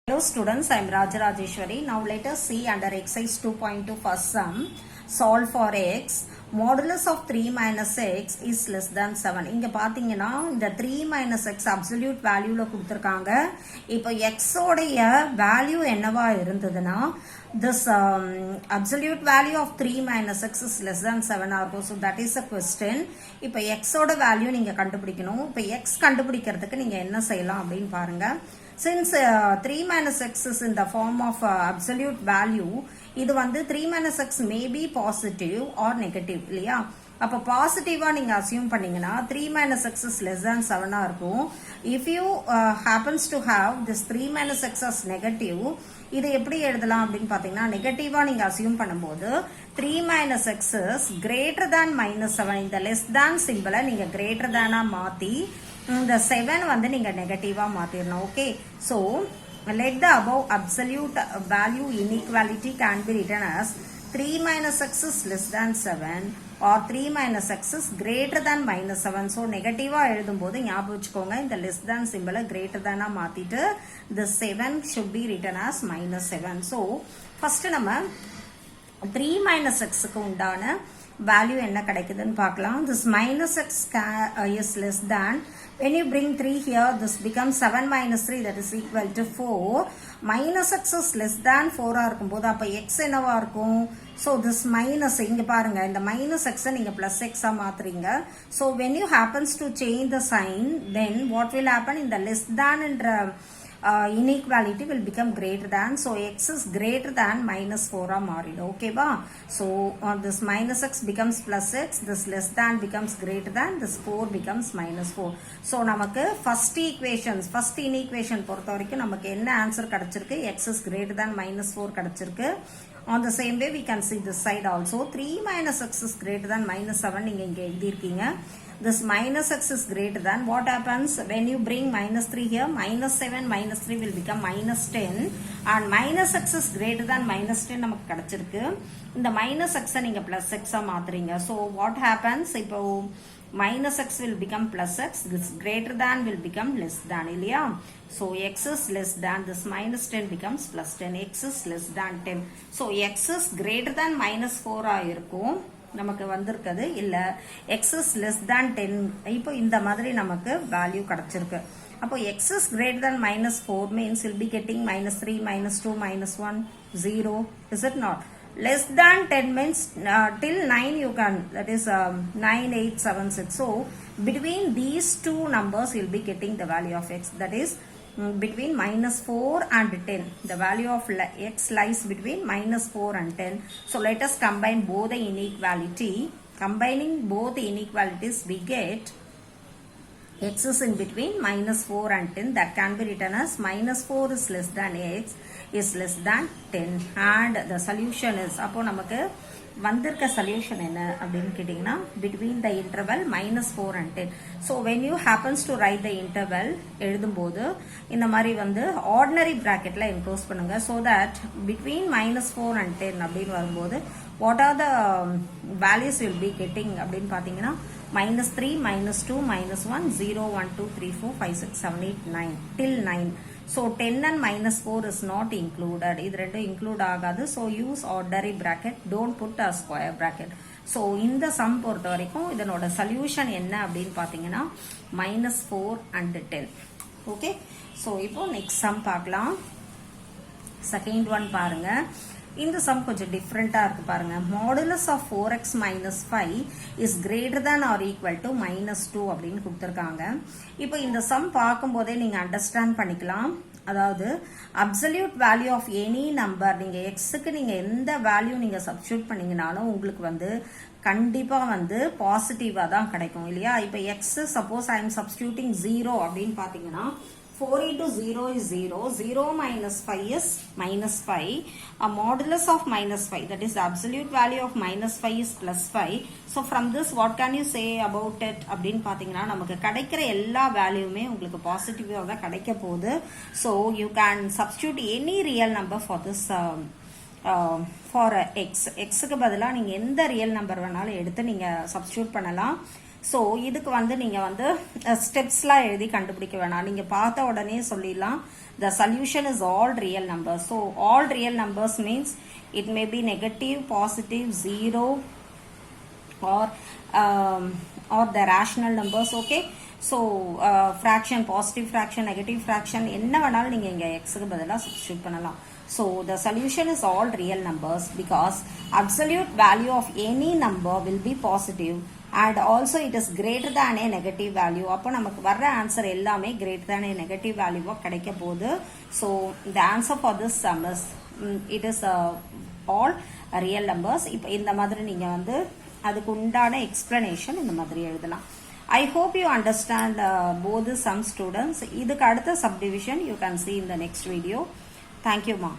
Hello students, I am Rajarajeshwari. Now let us see under exercise 2.2 first sum. Solve for x. Modulus of 3 minus x is less than 7. இங்க பாத்தீங்கன்னா இந்த 3 minus x absolute valueல கொடுத்திருக்காங்க. இப்போ x ஓடைய value என்னவா இருந்ததுன்னா this absolute value of 3 minus x is less than 7 ஆகும். So that is a question. இப்போ x ஓட value நீங்க கண்டுபிடிக்கணும். இப்போ x கண்டுபிடிக்கிறதுக்கு நீங்க என்ன செய்யலாம் அப்படின்னு பாருங்க. Since 3 minus x is in the form of absolute value, இது வந்து 3 minus x may be positive or negative இல்லையா? அப்போ பாசிட்டிவா நீங்க அசியூம் பண்ணீங்கன்னா 3 minus x is less than 7 இருக்கும். If you happens to have this 3 minus x as negative, இது எப்படி எழுதலாம் அப்படின்னு பாத்தீங்கன்னா நெகட்டிவா நீங்க அசியூம் பண்ணும்போது 3 minus x is greater than minus 7. இந்த less than சிம்பிளை நீங்க greater than மாத்தி இந்த 7 வந்து நீங்க நெகட்டிவா மாத்திரணும். Okay, so let the above absolute value inequality can be written as 3 minus x is less than 7 or 3 minus x is greater than minus 7. so நெகட்டிவா எழுதும்போது ஞாபகம் வச்சுக்கோங்க, இந்த less than சிம்பிளை greater than மாத்திட்டு the 7 should be written as minus 7. so first நம்ம 3 minus x க்கு உண்டான value என்ன கிடைக்குதுன்னு பார்க்கலாம். this minus x is less than, when you bring 3 here, this becomes 7 minus 3, that is equal to 4. minus x is less than 4 இருக்கும்போது அப்ப x என்னவா இருக்கும்? so this minus இங்க பாருங்க, இந்த minus x நீங்க plus x மாத்துறீங்க. so when you happens to change the sign, then what will happen? in the less than என்ற inequality will become greater than, so x is greater than minus 4 மாறிடும். ஓகேவா? so this minus x becomes plus x, this less than becomes greater than, this 4 becomes minus 4. so நமக்கு first inequation பொறுத்த வரைக்கும் நமக்கு என்ன answer கிடைச்சிருக்கு? x is greater than minus 4 கிடைச்சிருக்கு. on the same way we can see this side also 3 minus x is greater than minus 7 நீங்க இங்க எழுதிருக்கீங்க. this minus x is greater than, what happens when you bring minus 3 here? minus 7 minus 3 will become minus 10 and minus x is greater than minus 10 நமக்கு கிடைச்சிருக்கு. இந்த minus x நீங்க plus x மாத்துறீங்க. so what happens? இப்போ minus x will become plus x, this greater than will become less than இல்லையா? so x is less than, this minus 10 becomes plus 10, x is less than 10. so x is greater than minus 4 இருக்கும் நமக்கு வந்திருக்குது, இல்ல x is less than 10. இப்போ இந்த மாதிரி நமக்கு value கிடைச்சிருக்கு. அப்போ x is greater than minus 4 means you'll be getting minus 3, minus 2, minus 1, 0. Is it not? Less than 10 means till 9 you can, that is 9, 8, 7, 6. So between these two numbers you'll be getting the value of x, that is between minus 4 and 10. the value of x lies between minus 4 and 10. so let us combine both the inequality. Combining both the inequalities we get x is in between minus 4 and 10, that can be written as minus 4 is less than x is less than 10 and the solution is, அப்போ நமக்கு வந்திருக்க solution என்ன அப்படின்னு கேட்டிங்கன்னா between the interval minus 4 and 10. so when you happens to write the interval எழுதும்போது இந்த மாதிரி வந்து ordinary bracketல enclose பண்ணுங்க, so that between minus 4 and 10 அப்படின்னு வரும்போது what are the values will be getting அப்படின்னு பார்த்தீங்கன்னா minus 3, minus 2, minus 1, 0, 1, 2, 3, 4, 5, 6, 7, 8, 9 till 9. so 10 and minus 4 is not included, இது ரெண்டும் include ஆகாது. so use ordinary bracket, don't put a square bracket. so இந்த sum பொறுத்த வரைக்கும் இதனோட solution என்ன அப்படின்னு பார்த்தீங்கன்னா minus 4 and 10. okay, so இப்போ next sum பார்க்கலாம். second one பாருங்க. இந்த sum கொஞ்சம் டிஃப்ரெண்டா இருக்கு பாருங்க. modulus of 4x minus 5 is greater than or equal to minus 2 அப்படின்னு கொடுத்திருக்காங்க. இப்போ இந்த sum பார்க்கும்போதே நீங்க அண்டர்ஸ்டாண்ட் பண்ணிக்கலாம். அதாவது absolute value of any number, நீங்க xக்கு நீங்க எந்த வேல்யூ நீங்க சப்ஸ்டிட்யூட் பண்ணீங்கனாலும் உங்களுக்கு வந்து கண்டிப்பா வந்து பாசிட்டிவா தான் கிடைக்கும் இல்லையா? இப்போ x suppose I am substituting 0 அப்படின்னு பாத்தீங்கன்னா 4 into 0 is 0. 0 minus 5 is minus 5. A modulus of minus 5, that is the absolute value of minus 5 is plus 5. So from this what can you say about it? அப்படின்னு பார்த்தீங்கன்னா நமக்கு கிடைக்கிற எல்லா வேல்யூமே உங்களுக்கு பாசிட்டிவாக தான் கிடைக்க போகுது. So you can substitute any real number for this for x. xக்கு பதிலாக நீங்கள் எந்த ரியல் நம்பர் வேணாலும் எடுத்து நீங்கள் சப்ஸ்டியூட் பண்ணலாம். ஸோ இதுக்கு வந்து நீங்கள் வந்து ஸ்டெப்ஸ்லாம் எழுதி கண்டுபிடிக்க வேணாம், நீங்கள் பார்த்த உடனே சொல்லிடலாம். The solution is all real numbers. So all real numbers means it may be negative, positive, 0 or the rational numbers. Okay, so fraction, positive fraction, negative fraction என்ன வேணாலும் நீங்கள் இங்கே எக்ஸுக்கு பதிலாக சப்ஸ்டியூட் பண்ணலாம். So the solution is all real numbers because absolute value of any number will be positive and also it is greater than a negative value. அப்போ நமக்கு வர்ற ஆன்சர் எல்லாமே greater than a negative value கிடைக்க போகுது. So the answer for this sum is it is all real numbers. இப்போ இந்த மாதிரி நீங்கள் வந்து அதுக்கு உண்டான எக்ஸ்பிளனேஷன் இந்த மாதிரி எழுதலாம். I hope you understand both the sum students. இதுக்கு அடுத்த subdivision you can see in the next video. Thank you, ma.